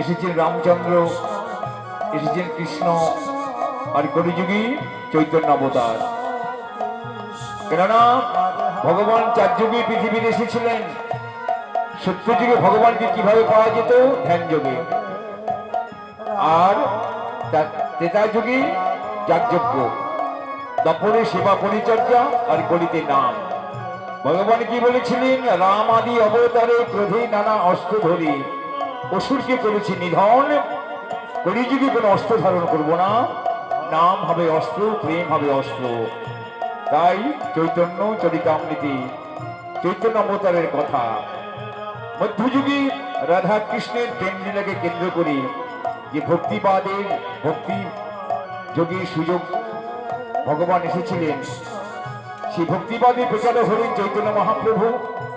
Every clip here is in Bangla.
এসেছেন রামচন্দ্র, এসেছেন কৃষ্ণ, আর কলিযুগী চৈতন্য অবতার। কেননা ভগবান 4 যুগে পৃথিবীতে এসেছিলেন। সত্য যুগে ভগবানকে কিভাবে পাওয়া যেত? ধ্যান যোগে। আর ত্রেতা যুগে যাগযজ্ঞ, দ্বাপরে সেবা পরিচর্যা, আর কলিতে নাম। ভগবান কি বলেছিলেন? রাম আদি অবতারে ক্রোধে নানা অস্ত্র ধরি অসুরকে করেছি নিধন, কলিযুগে কোনো অস্ত্র ধারণ করবো না, নাম হবে অস্ত্র, প্রেম হবে অস্ত্র। তাই চৈতন্য চরিতামৃতি, চৈতন্য অবতারের কথা। মধ্যযুগে রাধা কৃষ্ণের প্রেম লীলাকে কেন্দ্র করে যে ভক্তিবাদের ভক্তি যোগী সুযোগ ভগবান এসেছিলেন, সেই ভক্তিবাদী প্রচারক হলেন চৈতন্য মহাপ্রভু।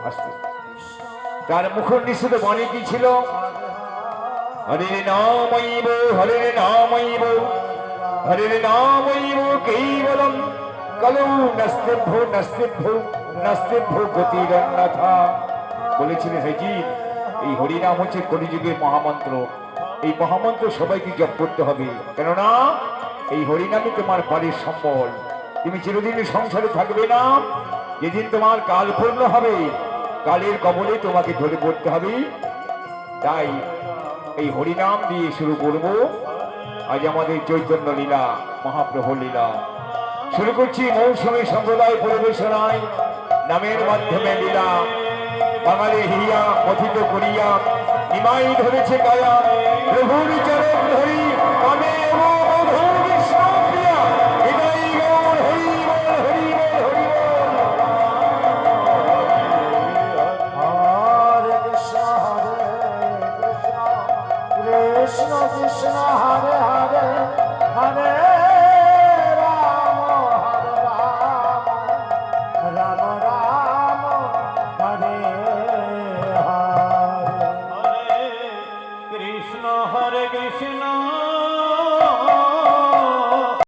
আসতে তার মুখর নিঃসৃত বাণী কি ছিল? হরে নামৈব, হরে নামৈব, হরে নামৈব কেবলম কলৌ নাস্তিভ্য নাস্তিভ্য নাস্তিভ্য গতিরন্যথা। বলেছিলেন, হেজি, এই হরিনাম হচ্ছে কলিযুগের মহামন্ত্র। এই মহামন্ত্র সবাইকে জপ করতে হবে, কেননা এই হরিনামই তোমার পারের সম্বল। তুমি চিরদিন সংসারে থাকবে না। যেদিন তোমার কাল পূর্ণ হবে, কালের কবলে তোমাকে ধরে পড়তে হবে। তাই এই হরিনাম দিয়ে শুরু করব আজ আমাদের চৈতন্য লীলা, মহাপ্রভু লীলা। শুরু করছি মৌসুমী সম্প্রদায় পরিবেশনায় নামের মাধ্যমে লীলা। বাঙালি হিয়া কথিত করিয়া নিমাই ধরেছে গায়া, প্রভুর চরণ ধরি কামে মধুর বিষ্ণু প্রিয়া। হৃদয় গৌর হরি বল, হরি বল, হরি বল। হরে কৃষ্ণ কৃষ্ণ কৃষ্ণ হরে হরে, হরে রাম রাম রাম হরে হরে। হরে কৃষ্ণ